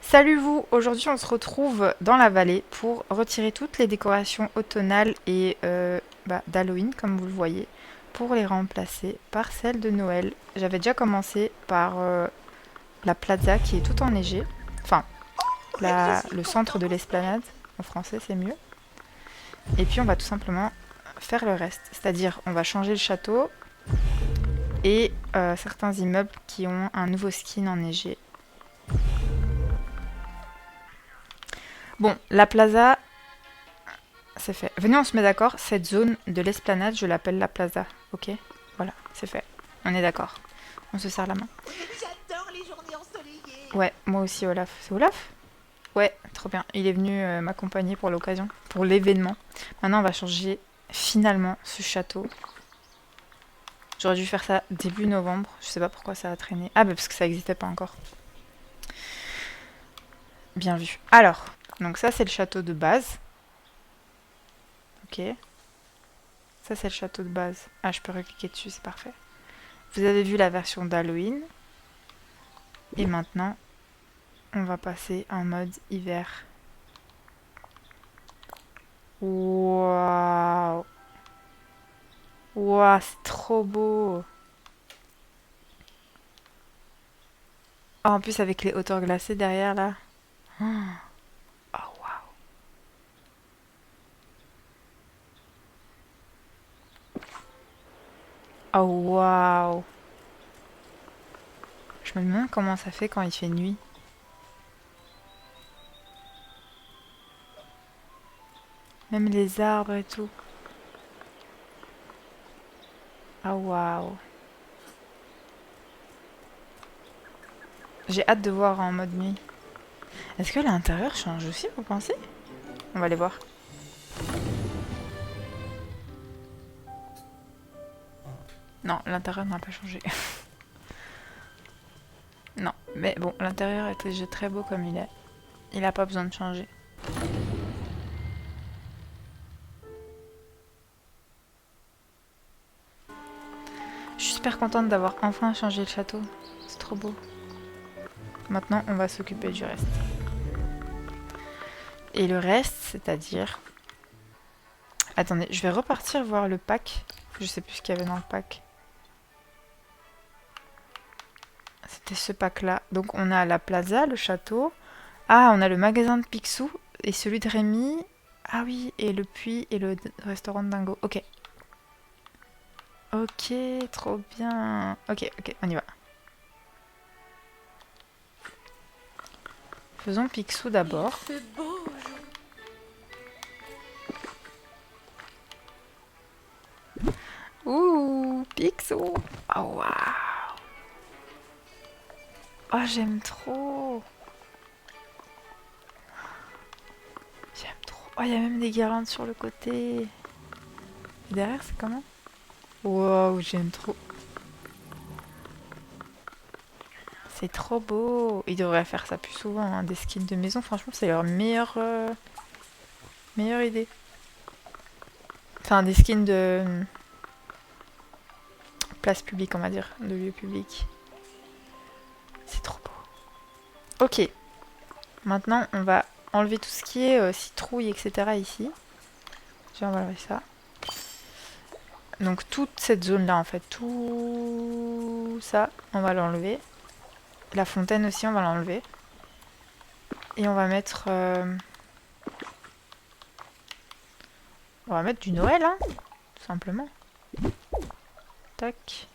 Salut vous, aujourd'hui on se retrouve dans la vallée pour retirer toutes les décorations automnales et d'Halloween comme vous le voyez pour les remplacer par celles de Noël. J'avais déjà commencé par la plaza qui est tout enneigée, enfin le centre de l'esplanade, en français c'est mieux. Et puis on va tout simplement faire le reste, c'est-à-dire on va changer le château et certains immeubles qui ont un nouveau skin enneigé. Bon, la plaza, c'est fait. Venez, on se met d'accord. Cette zone de l'esplanade, je l'appelle la plaza. Ok. Voilà, c'est fait. On est d'accord. On se serre la main. J'adore les journées ensoleillées. Ouais, moi aussi, Olaf. C'est Olaf? Ouais, trop bien. Il est venu m'accompagner pour l'occasion, pour l'événement. Maintenant, on va changer finalement ce château. J'aurais dû faire ça début novembre. Je sais pas pourquoi ça a traîné. Ah, bah parce que ça n'existait pas encore. Bien vu. Alors, donc ça, c'est le château de base. Ok. Ça, c'est le château de base. Ah, je peux recliquer dessus, c'est parfait. Vous avez vu la version d'Halloween. Et maintenant, on va passer en mode hiver. Waouh! Waouh, c'est trop beau! Oh, en plus, avec les hauteurs glacées derrière là. Oh, waouh! Oh, waouh! Je me demande comment ça fait quand il fait nuit. Même les arbres et tout. Oh, waouh! J'ai hâte de voir en mode nuit. Est-ce que l'intérieur change aussi, vous pensez? On va aller voir. Non, l'intérieur n'a pas changé. Non, mais bon, l'intérieur est déjà très beau comme il est. Il n'a pas besoin de changer. Je suis super contente d'avoir enfin changé le château. C'est trop beau. Maintenant, on va s'occuper du reste. Et le reste, c'est-à-dire... Attendez, je vais repartir voir le pack. Je sais plus ce qu'il y avait dans le pack. C'était ce pack-là. Donc on a la plaza, le château. Ah, on a le magasin de Picsou et celui de Rémi. Ah oui, et le puits et le restaurant de Dingo. Ok. Ok, trop bien. Ok, on y va. Faisons Picsou Il d'abord. fait beau aujourd'hui. Ouh, Picsou. Oh, waouh. Oh, j'aime trop. J'aime trop. Oh, il y a même des guirlandes sur le côté. Et derrière, c'est comment? Wow, j'aime trop. C'est trop beau. Ils devraient faire ça plus souvent, hein, des skins de maison. Franchement, c'est leur meilleure idée. Enfin, des skins de place publique, on va dire, de lieu public. C'est trop beau. Ok. Maintenant, on va enlever tout ce qui est citrouille, etc. ici. Je vais enlever ça. Donc toute cette zone-là, en fait, tout ça, on va l'enlever. La fontaine aussi, on va l'enlever. Et on va mettre... on va mettre du Noël, hein, tout simplement. Tac.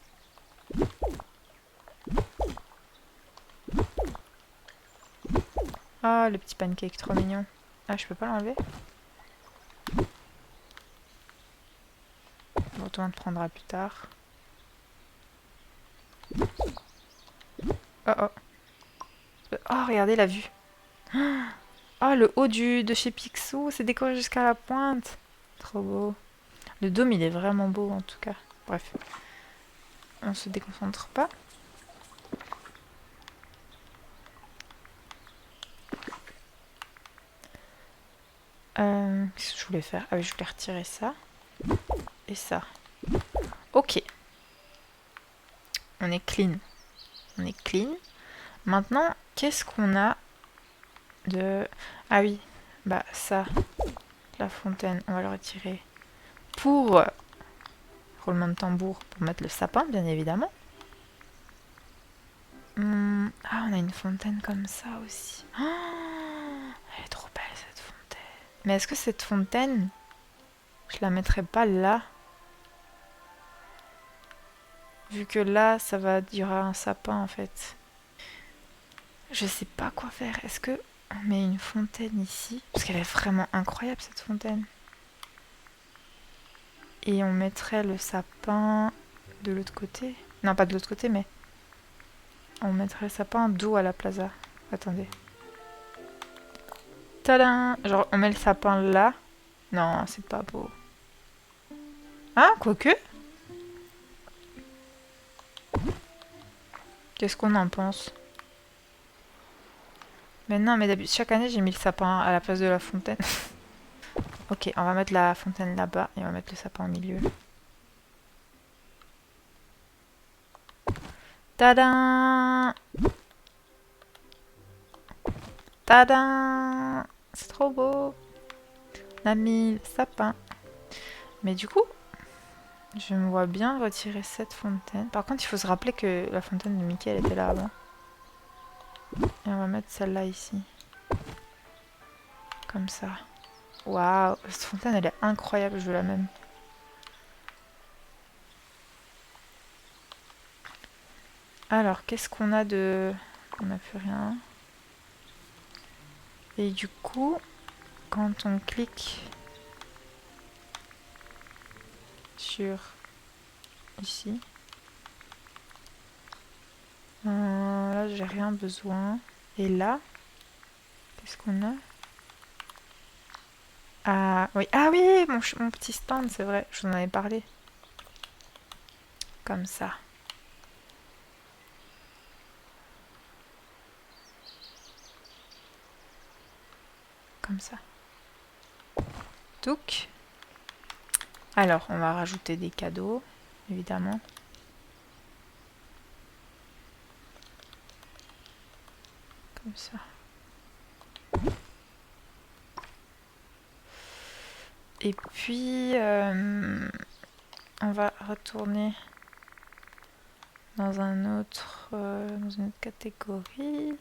Ah, le petit pancake, trop mignon. Ah, je peux pas l'enlever? Bon, on le prendra plus tard. Oh, oh. Oh, regardez la vue. Oh, le haut de chez Picsou, c'est décoré jusqu'à la pointe. Trop beau. Le dôme, il est vraiment beau, en tout cas. Bref, on se déconcentre pas. Qu'est-ce que je voulais faire? Ah oui, je voulais retirer ça. Et ça. Ok. On est clean. On est clean. Maintenant, qu'est-ce qu'on a de... Ah oui, bah ça, la fontaine, on va le retirer. Pour roulement de tambour, pour mettre le sapin, bien évidemment. Ah, on a une fontaine comme ça aussi. Oh, elle est trop belle cette fontaine. Mais est-ce que cette fontaine, je la mettrais pas là? Vu que là, il y aura un sapin en fait. Je sais pas quoi faire. Est-ce que on met une fontaine ici? Parce qu'elle est vraiment incroyable cette fontaine. Et on mettrait le sapin de l'autre côté. Non, pas de l'autre côté, mais on mettrait le sapin d'eau à la plaza. Attendez. Tadam! Genre, on met le sapin là. Non, c'est pas beau. Ah, quoique. Qu'est-ce qu'on en pense? Mais non, mais d'habitude, chaque année, j'ai mis le sapin à la place de la fontaine. Ok, on va mettre la fontaine là-bas et on va mettre le sapin au milieu. Tadam! Tadam! C'est trop beau! On a mis le sapin. Mais du coup, je me vois bien retirer cette fontaine. Par contre, il faut se rappeler que la fontaine de Mickey, elle était là avant. Et on va mettre celle-là ici. Comme ça. Waouh! Cette fontaine, elle est incroyable, je veux la même. Alors, qu'est-ce qu'on a de... On n'a plus rien. Et du coup, quand on clique sur ici, là j'ai rien besoin. Et là, qu'est-ce qu'on a? Ah oui, mon petit stand, c'est vrai, je vous en avais parlé. Comme ça. Comme ça. Touc. Alors, on va rajouter des cadeaux, évidemment. Comme ça. Et puis, on va retourner dans dans une autre catégorie.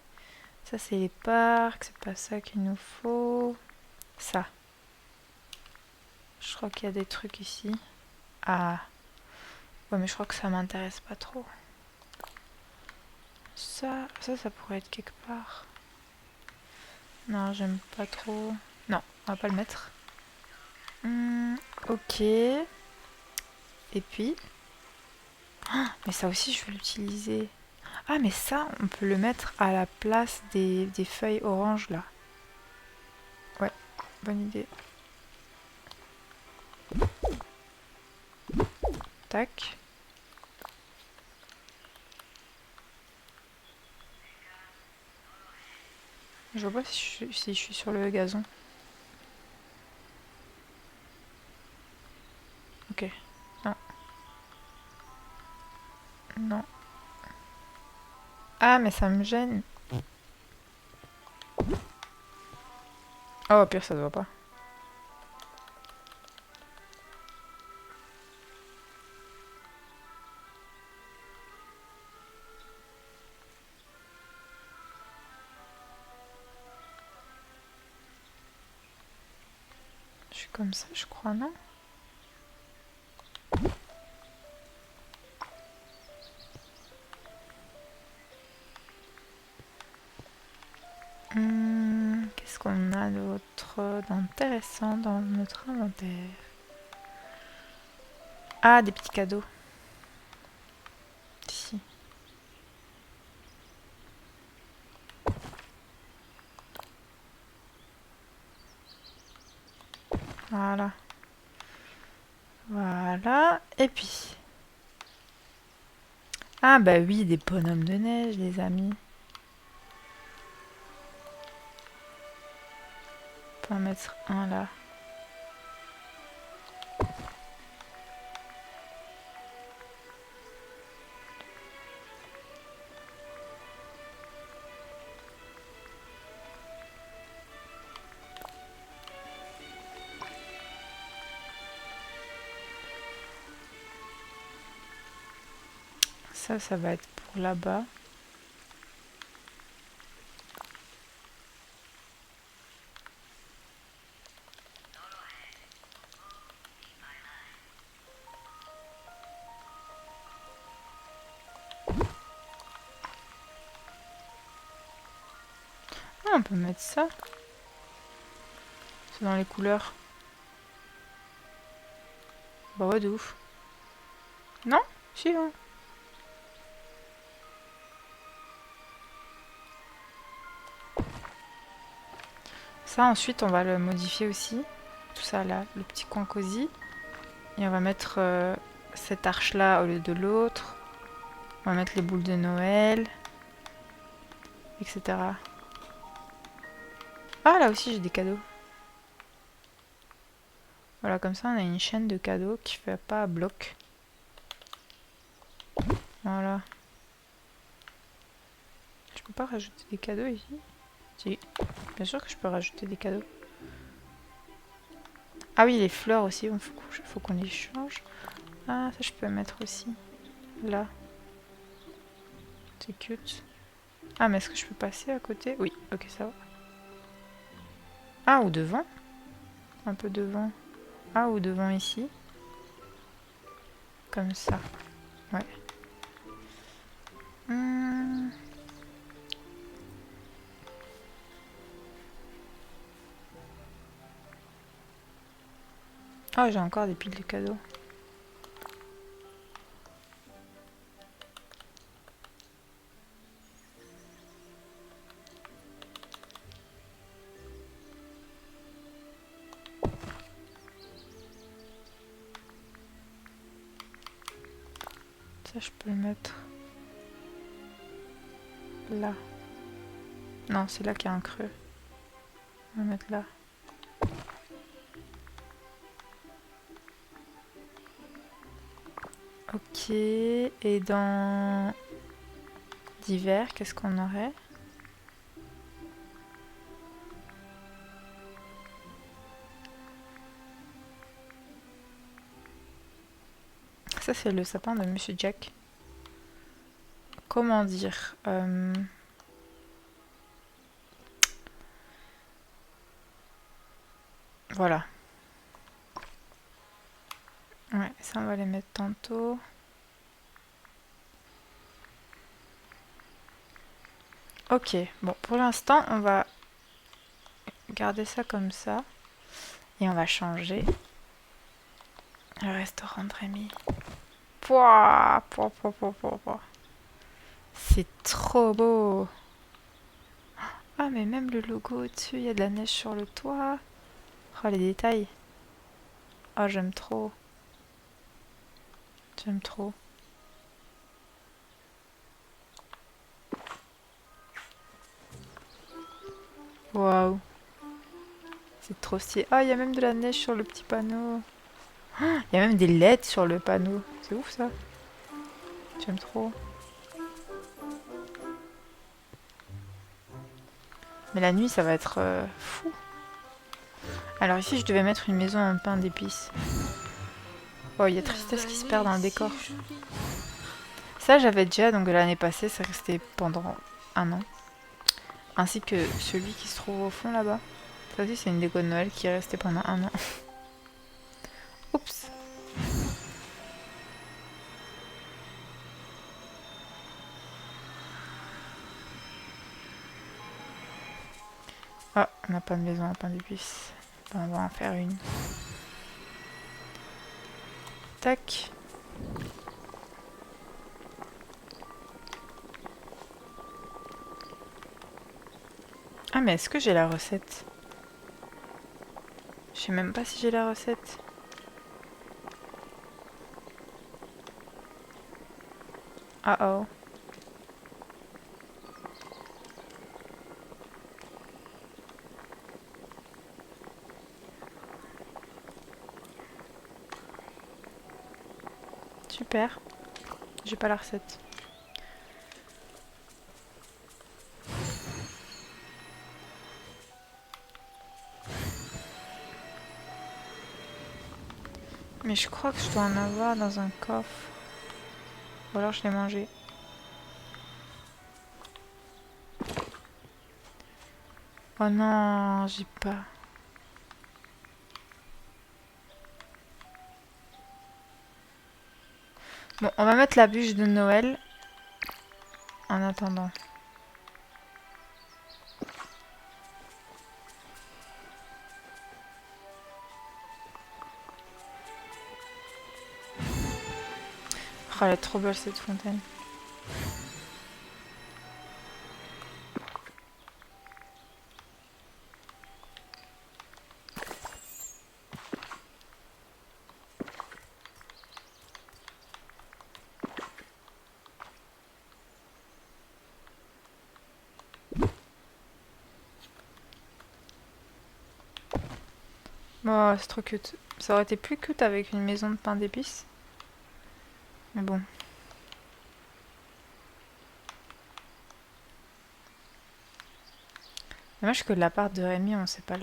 Ça, c'est les parcs, c'est pas ça qu'il nous faut. Ça. Je crois qu'il y a des trucs ici. Ah. Ouais, mais je crois que ça m'intéresse pas trop. Ça pourrait être quelque part. Non, j'aime pas trop. Non, on va pas le mettre. Ok. Et puis... Mais ça aussi, je veux l'utiliser. Ah, mais ça, on peut le mettre à la place des feuilles oranges, là. Ouais, bonne idée. Tac. Je vois pas si je suis sur le gazon. Ok. Non. Non. Ah, mais ça me gêne. Oh, au pire, ça se voit pas. Je suis comme ça, je crois, non? Qu'est-ce qu'on a d'autre d'intéressant dans notre inventaire? Ah, des petits cadeaux. Ici. Voilà. Voilà. Et puis... Ah bah oui, des bonhommes de neige, les amis. On peut en mettre un là. Ça va être pour là-bas. Ah, on peut mettre ça. C'est dans les couleurs. Bah ouais, de ouf. Non? Si, hein. Ça, ensuite, on va le modifier aussi. Tout ça, là, le petit coin cosy. Et on va mettre cette arche-là au lieu de l'autre. On va mettre les boules de Noël. Etc. Ah, là aussi, j'ai des cadeaux. Voilà, comme ça, on a une chaîne de cadeaux qui fait pas à bloc. Voilà. Je peux pas rajouter des cadeaux ici? Si. Bien sûr que je peux rajouter des cadeaux. Ah oui, les fleurs aussi, il faut qu'on les change. Ah, ça je peux mettre aussi. Là. C'est cute. Ah, mais est-ce que je peux passer à côté? Oui, ok, ça va. Ah, ou devant. Un peu devant. Ah, ou devant ici. Comme ça. Ouais. Ah, j'ai encore des piles de cadeaux. Ça, je peux le mettre là. Non, c'est là qu'il y a un creux. On va mettre là. Ok, et dans d'hiver, qu'est-ce qu'on aurait? Ça, c'est le sapin de Monsieur Jack. Comment dire Voilà. Ouais, ça, on va les mettre tantôt. Ok, bon, pour l'instant, on va garder ça comme ça. Et on va changer le restaurant de Rémi. Pouah, pouah, pouah, pouah, pouah, pouah. C'est trop beau. Ah, mais même le logo au-dessus, il y a de la neige sur le toit. Oh, les détails. Oh, j'aime trop. J'aime trop. Waouh. C'est trop stylé. Ah, il y a même de la neige sur le petit panneau. Il y a même des LED sur le panneau. C'est ouf ça. J'aime trop. Mais la nuit, ça va être fou. Alors ici, je devais mettre une maison en pain d'épices. Oh, il y a tristesse qui se perd dans le décor. Ça, j'avais déjà, donc l'année passée, ça restait pendant un an. Ainsi que celui qui se trouve au fond là-bas. Ça aussi, c'est une déco de Noël qui est restée pendant un an. Oups. Ah, on n'a pas de maison en pain d'épices. Ben, on va en faire une. Tac. Ah, mais est-ce que j'ai la recette? Je sais même pas si j'ai la recette. Ah oh. Super. J'ai pas la recette. Mais je crois que je dois en avoir dans un coffre. Ou alors je l'ai mangé. Oh non, j'ai pas. Bon, on va mettre la bûche de Noël en attendant. Oh, elle est trop belle cette fontaine. Oh, c'est trop cute. Ça aurait été plus cute avec une maison de pain d'épices. Mais bon. Dommage que l'appart de Rémi, on sait pas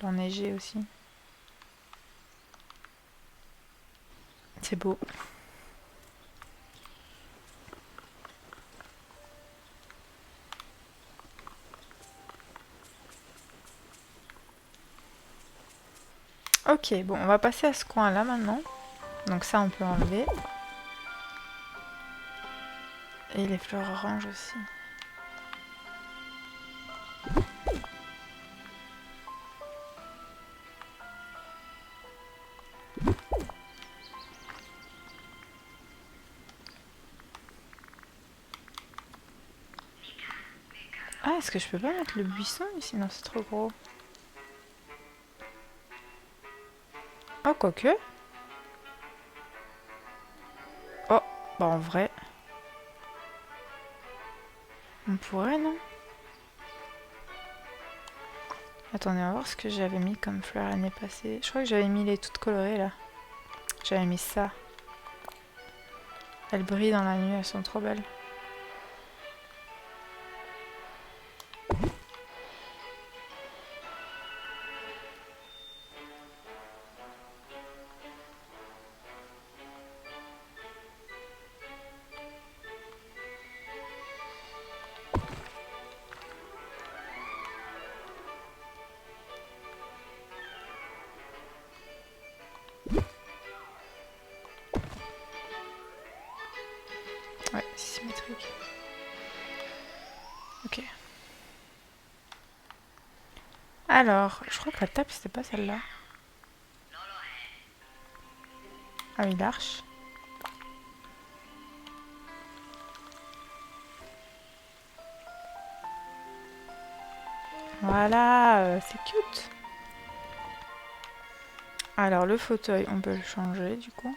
l'enneiger aussi. C'est beau. Ok, bon, on va passer à ce coin-là maintenant. Donc ça, on peut enlever. Et les fleurs oranges aussi. Ah, est-ce que je peux pas mettre le buisson ici? Non, c'est trop gros. Oh, quoique. Oh, bah en vrai. On pourrait, non? Attendez, on va voir ce que j'avais mis comme fleur l'année passée. Je crois que j'avais mis les toutes colorées là. J'avais mis ça. Elles brillent dans la nuit, elles sont trop belles. Ouais, c'est symétrique. Ok. Alors, je crois que la table, c'était pas celle-là. Ah oui, l'arche. Voilà, c'est cute. Alors, le fauteuil, on peut le changer du coup.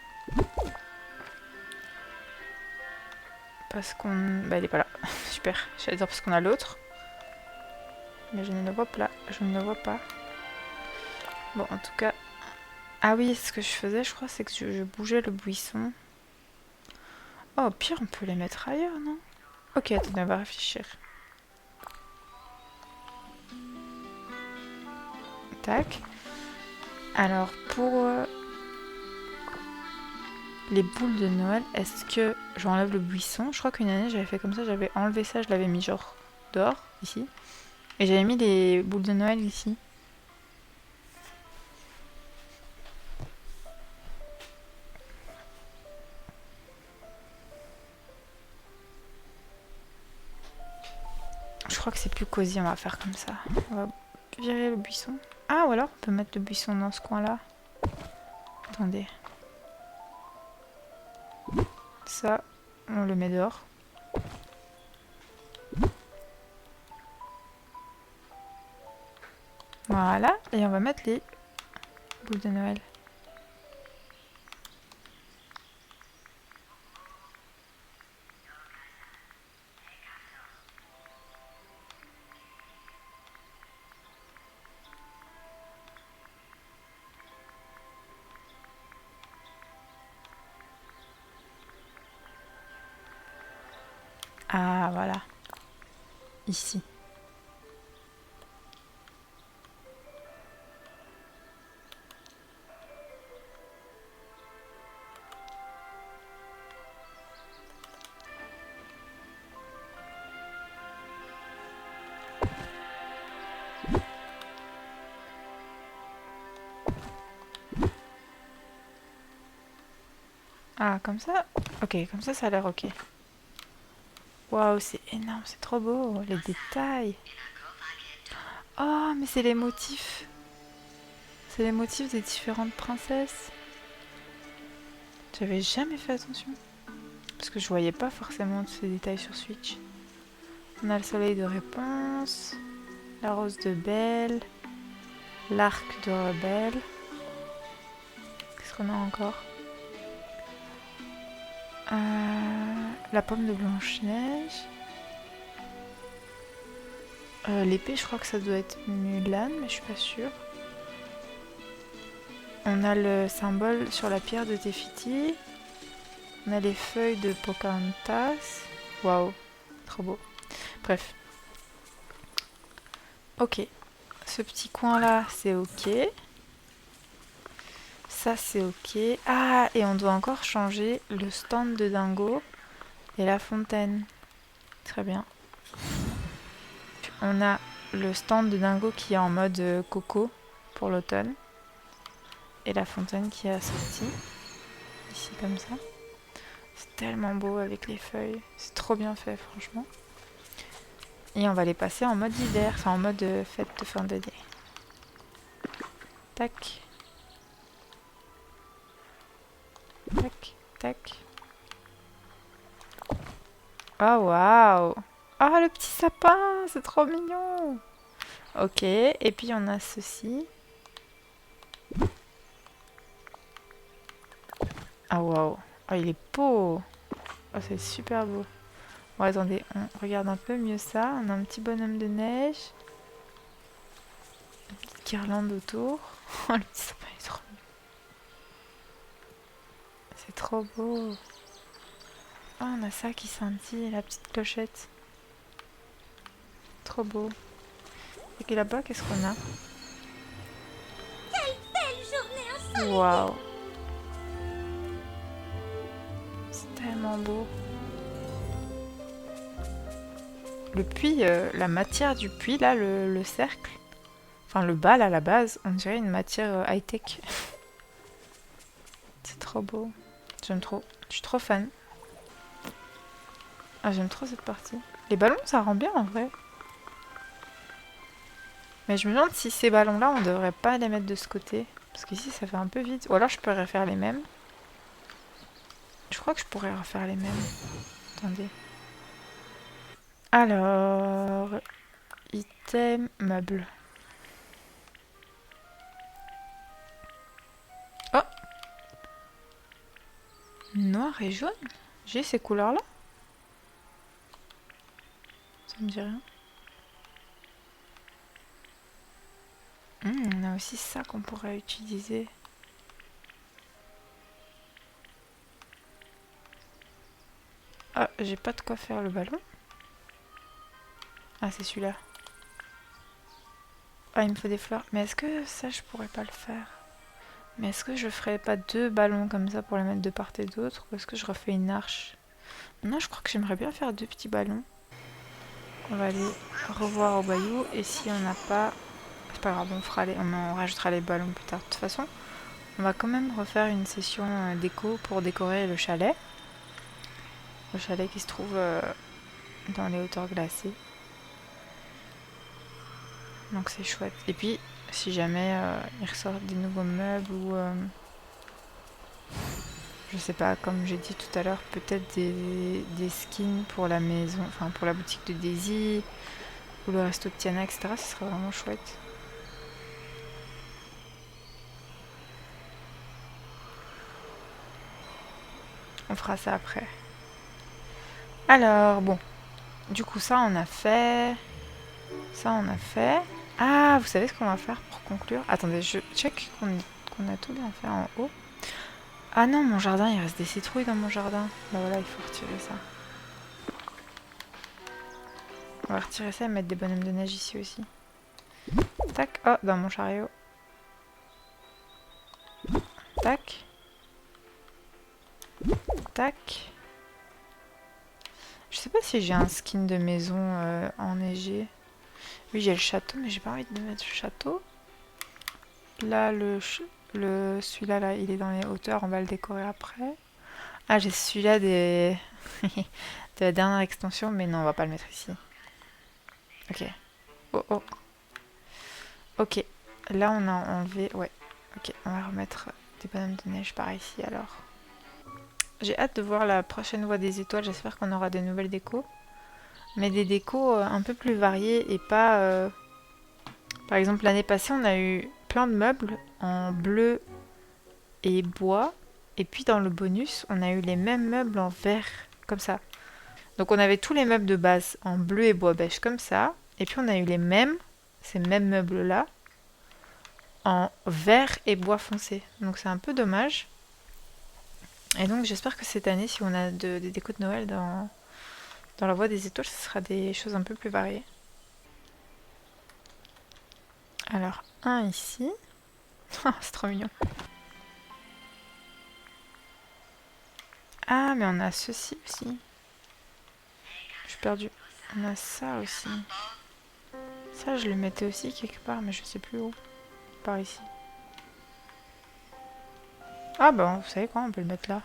Parce qu'on... Bah, il est pas là. Super. J'allais dire parce qu'on a l'autre. Mais je ne le vois pas là. Je ne le vois pas. Bon, en tout cas... Ah oui, ce que je faisais, je crois, c'est que je bougeais le buisson. Oh, au pire, on peut les mettre ailleurs, non? Ok, attendez, on va réfléchir. Tac. Alors, pour les boules de Noël, est-ce que j'enlève le buisson? Je crois qu'une année, j'avais fait comme ça, j'avais enlevé ça, je l'avais mis genre dehors, ici. Et j'avais mis les boules de Noël ici. Je crois que c'est plus cosy, on va faire comme ça. On va virer le buisson. Ah, ou alors on peut mettre le buisson dans ce coin-là. Attendez. Ça, on le met dehors. Voilà, et on va mettre les boules de Noël. Ah, voilà. Ici. Ah, comme ça? Ok, comme ça a l'air ok. Waouh, c'est énorme, c'est trop beau, les détails. Oh, mais c'est les motifs. C'est les motifs des différentes princesses. J'avais jamais fait attention. Parce que je voyais pas forcément tous ces détails sur Switch. On a le soleil de réponse, la rose de Belle, l'arc de Rebelle. Qu'est-ce qu'on a encore? La pomme de Blanche-Neige. L'épée, je crois que ça doit être Mulan, mais je suis pas sûre. On a le symbole sur la pierre de Tefiti. On a les feuilles de Pocahontas. Waouh, trop beau. Bref. Ok. Ce petit coin là, c'est ok. Ça, c'est ok. Ah, et on doit encore changer le stand de Dingo et la fontaine. Très bien. On a le stand de Dingo qui est en mode coco pour l'automne. Et la fontaine qui est assortie. Ici, comme ça. C'est tellement beau avec les feuilles. C'est trop bien fait, franchement. Et on va les passer en mode hiver, enfin en mode fête de fin d'année. Tac. Tac, tac. Oh waouh! Ah, le petit sapin, c'est trop mignon! Ok, et puis on a ceci. Ah waouh! Oh, il est beau! Oh, c'est super beau. Bon, attendez, on regarde un peu mieux ça. On a un petit bonhomme de neige. Une petite guirlande autour. Oh, le petit sapin, il est trop mignon. C'est trop beau. Oh, on a ça qui scintille, la petite clochette. Trop beau. Et là-bas, qu'est-ce qu'on a? Belle journée ensoleillée. Waouh! C'est tellement beau. Le puits, la matière du puits, là, le cercle, enfin le bas, là, à la base, on dirait une matière high-tech. C'est trop beau. J'aime trop. Je suis trop fan. Ah, j'aime trop cette partie. Les ballons, ça rend bien en vrai. Mais je me demande si ces ballons-là, on devrait pas les mettre de ce côté. Parce qu'ici, ça fait un peu vide. Ou alors, je pourrais refaire les mêmes. Je crois que je pourrais refaire les mêmes. Attendez. Alors... Item, meuble. Oh! Noir et jaune? J'ai ces couleurs-là? Ça me dit rien. On a aussi ça qu'on pourrait utiliser. Ah, j'ai pas de quoi faire le ballon. Ah, c'est celui-là. Ah, il me faut des fleurs. Mais est-ce que ça, je pourrais pas le faire? Mais est-ce que je ferais pas deux ballons comme ça pour les mettre de part et d'autre? Ou est-ce que je refais une arche? Non, je crois que j'aimerais bien faire deux petits ballons. On va aller revoir au bayou. Et si on n'a pas... C'est pas grave, on rajoutera les ballons plus tard. De toute façon, on va quand même refaire une session déco pour décorer le chalet. Le chalet qui se trouve dans les hauteurs glacées. Donc c'est chouette. Et puis, si jamais il ressort des nouveaux meubles ou... je sais pas, comme j'ai dit tout à l'heure, peut-être des skins pour la maison, enfin pour la boutique de Daisy, ou le resto de Tiana, etc. Ce serait vraiment chouette. On fera ça après. Alors, bon. Du coup, ça, on a fait. Ça, on a fait. Ah, vous savez ce qu'on va faire pour conclure? Attendez, je check qu'on a tout bien fait en haut. Ah non, mon jardin, il reste des citrouilles dans mon jardin. Bah voilà, il faut retirer ça. On va retirer ça et mettre des bonhommes de neige ici aussi. Tac. Oh, dans mon chariot. Tac. Tac. Je sais pas si j'ai un skin de maison enneigé. Oui, j'ai le château, mais j'ai pas envie de mettre le château. Là, celui-là, là, il est dans les hauteurs, on va le décorer après. Ah, j'ai celui-là des... de la dernière extension, mais non, on va pas le mettre ici. Ok. Oh, oh. Ok. Là, on a enlevé... Ouais. Ok, on va remettre des bonhommes de neige par ici, alors. J'ai hâte de voir la prochaine voie des étoiles. J'espère qu'on aura des nouvelles décos. Mais des décos un peu plus variées et pas... Par exemple, l'année passée, on a eu plein de meubles en bleu et bois. Et puis dans le bonus, on a eu les mêmes meubles en vert, comme ça. Donc on avait tous les meubles de base en bleu et bois beige, comme ça. Et puis on a eu les mêmes, ces mêmes meubles-là, en vert et bois foncé. Donc c'est un peu dommage. Et donc j'espère que cette année, si on a des décos de Noël dans la voie des étoiles, ce sera des choses un peu plus variées. Alors, un ici. C'est trop mignon. Ah, mais on a ceci aussi. Je suis perdue. On a ça aussi. Ça, je le mettais aussi quelque part, mais je sais plus où. Par ici. Ah bah, vous savez quoi, on peut le mettre là.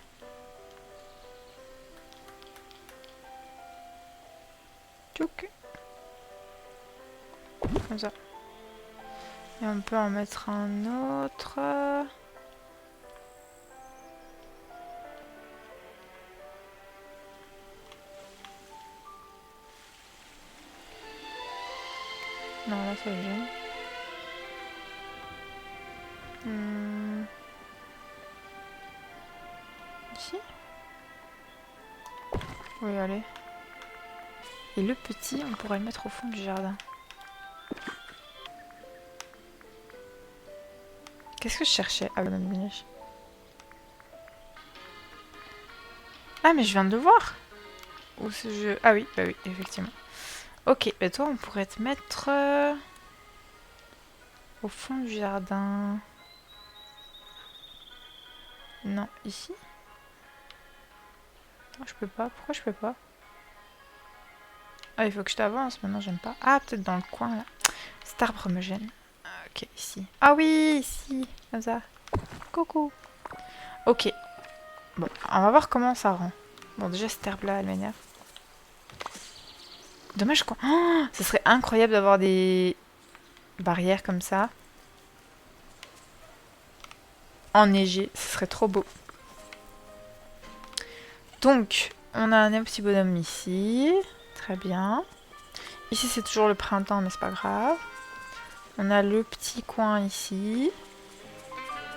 Tchouk. Comme ça. Et on peut en mettre un autre. Non, là, ça gêne. Ici. Oui, allez. Et le petit, on pourrait le mettre au fond du jardin. Qu'est-ce que je cherchais? Ah, bonhomme de neige. Ah, mais je viens de le voir. Où ce jeu? Ah oui, bah oui, effectivement. Ok, bah toi, on pourrait te mettre au fond du jardin. Non, ici? Non, je peux pas. Pourquoi je peux pas? Ah, il faut que je t'avance. Maintenant, j'aime pas. Ah, peut-être dans le coin, là. Cet arbre me gêne. Ok, ici. Ah oui, ici. Comme ça. Coucou. Ok. Bon, on va voir comment ça rend. Bon, déjà, cette herbe-là, elle m'énerve. Dommage qu'on... Oh, ce serait incroyable d'avoir des barrières comme ça. Enneigées. Ce serait trop beau. Donc, on a un petit bonhomme ici. Très bien. Ici, c'est toujours le printemps, mais c'est pas grave. On a le petit coin ici.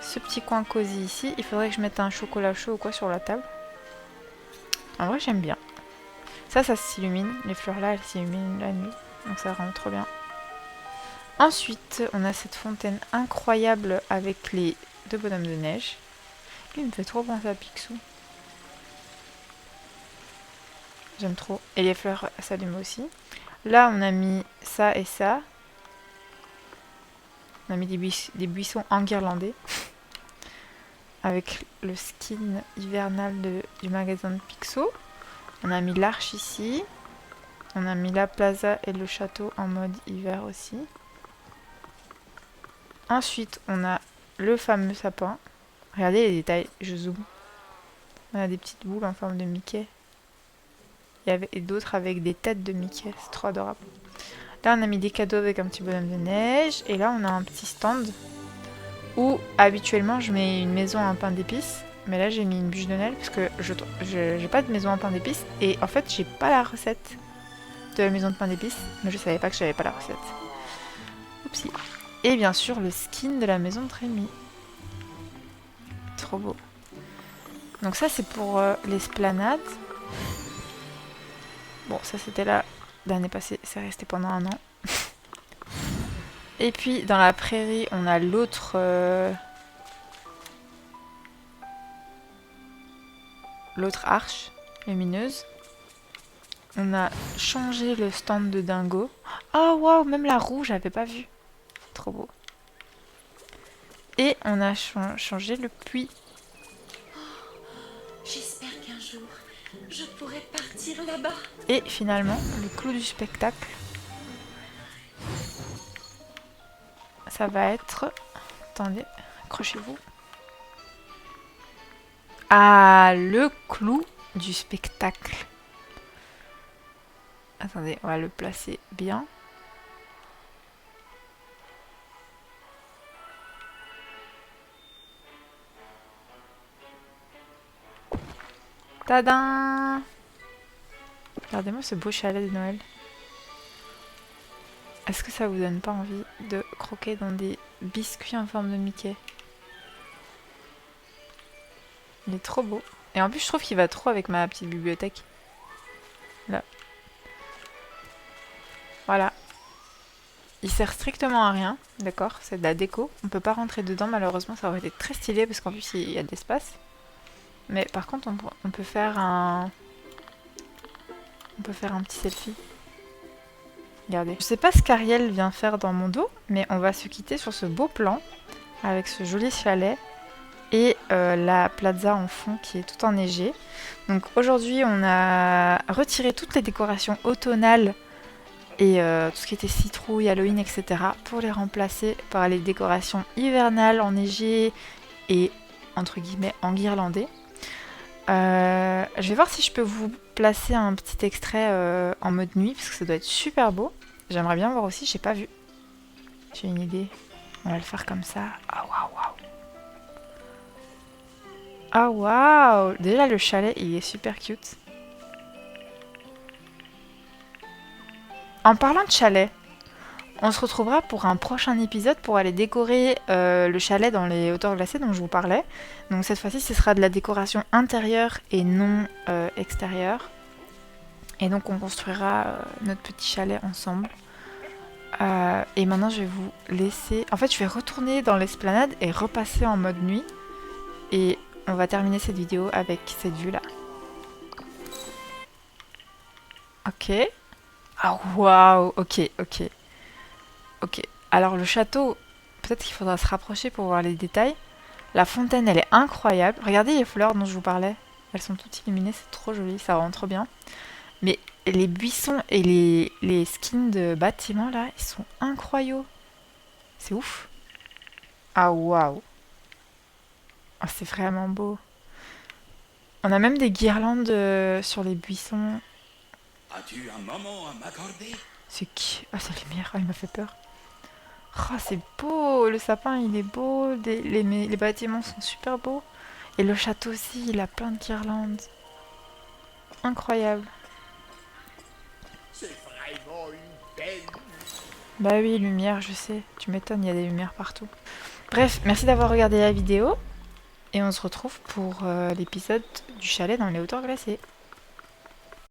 Ce petit coin cosy ici. Il faudrait que je mette un chocolat chaud ou quoi sur la table. En vrai, j'aime bien. Ça s'illumine. Les fleurs là, elles s'illuminent la nuit. Donc ça rend trop bien. Ensuite, on a cette fontaine incroyable avec les deux bonhommes de neige. Lui, il me fait trop penser à Picsou. J'aime trop. Et les fleurs s'allument aussi. Là, on a mis ça et ça. On a mis des buissons enguirlandés. Avec le skin hivernal du magasin de Picsou. On a mis l'arche ici. On a mis la plaza et le château en mode hiver aussi. Ensuite, on a le fameux sapin. Regardez les détails, je zoome. On a des petites boules en forme de Mickey. Et d'autres avec des têtes de Mickey. C'est trop adorable. Là, on a mis des cadeaux avec un petit bonhomme de neige. Et là, on a un petit stand où habituellement je mets une maison en pain d'épices. Mais là, j'ai mis une bûche de Noël parce que je j'ai pas de maison en pain d'épices. Et en fait, j'ai pas la recette de la maison de pain d'épices. Mais je savais pas que j'avais pas la recette. Oupsie. Et bien sûr, le skin de la maison de Rémi. Trop beau. Donc ça, c'est pour l'esplanade. Bon, ça, c'était là l'année passée. C'est resté pendant un an. Et puis, dans la prairie, on a l'autre... l'autre arche lumineuse. On a changé le stand de Dingo. Oh, waouh, même la roue, j'avais pas vu. Trop beau. Et on a changé le puits. J'espère qu'un jour, je pourrai partir là-bas. Et finalement, le clou du spectacle, ça va être... Attendez, accrochez-vous. Ah, le clou du spectacle. Attendez, on va le placer bien. Tadam! Regardez-moi ce beau chalet de Noël. Est-ce que ça vous donne pas envie de croquer dans des biscuits en forme de Mickey? Il est trop beau. Et en plus, je trouve qu'il va trop avec ma petite bibliothèque. Là. Voilà. Il sert strictement à rien, d'accord? C'est de la déco. On peut pas rentrer dedans, malheureusement, ça aurait été très stylé parce qu'en plus, il y a de l'espace. Mais par contre, on peut faire un... On peut faire un petit selfie. Regardez. Je sais pas ce qu'Ariel vient faire dans mon dos, mais on va se quitter sur ce beau plan avec ce joli chalet et la plaza en fond qui est tout enneigée. Donc aujourd'hui, on a retiré toutes les décorations automnales et tout ce qui était citrouille, Halloween, etc. pour les remplacer par les décorations hivernales enneigées et entre guillemets enguirlandées. Je vais voir si je peux vous placer un petit extrait en mode nuit parce que ça doit être super beau. J'aimerais bien voir aussi, j'ai pas vu. J'ai une idée. On va le faire comme ça. Ah waouh waouh. Ah waouh. Déjà le chalet il est super cute. En parlant de chalet, on se retrouvera pour un prochain épisode pour aller décorer le chalet dans les hauteurs glacées dont je vous parlais. Donc cette fois-ci, ce sera de la décoration intérieure et non extérieure. Et donc on construira notre petit chalet ensemble. Et maintenant, je vais vous laisser... En fait, je vais retourner dans l'esplanade et repasser en mode nuit. Et on va terminer cette vidéo avec cette vue-là. Ok. Ah waouh. Ok, ok. Ok, alors le château, peut-être qu'il faudra se rapprocher pour voir les détails. La fontaine, elle est incroyable. Regardez les fleurs dont je vous parlais. Elles sont toutes illuminées, c'est trop joli, ça rend trop bien. Mais les buissons et les skins de bâtiments, là, ils sont incroyables. C'est ouf. Ah, waouh. Ah, c'est vraiment beau. On a même des guirlandes sur les buissons. As-tu un moment à m'accorder? C'est qui? Ah, c'est Lumière, il m'a fait peur. Oh, c'est beau, le sapin il est beau, les bâtiments sont super beaux. Et le château aussi, il a plein de guirlandes. Incroyable. C'est vraiment une belle... Bah oui, lumière, je sais. Tu m'étonnes, il y a des lumières partout. Bref, merci d'avoir regardé la vidéo. Et on se retrouve pour l'épisode du chalet dans les hauteurs glacées.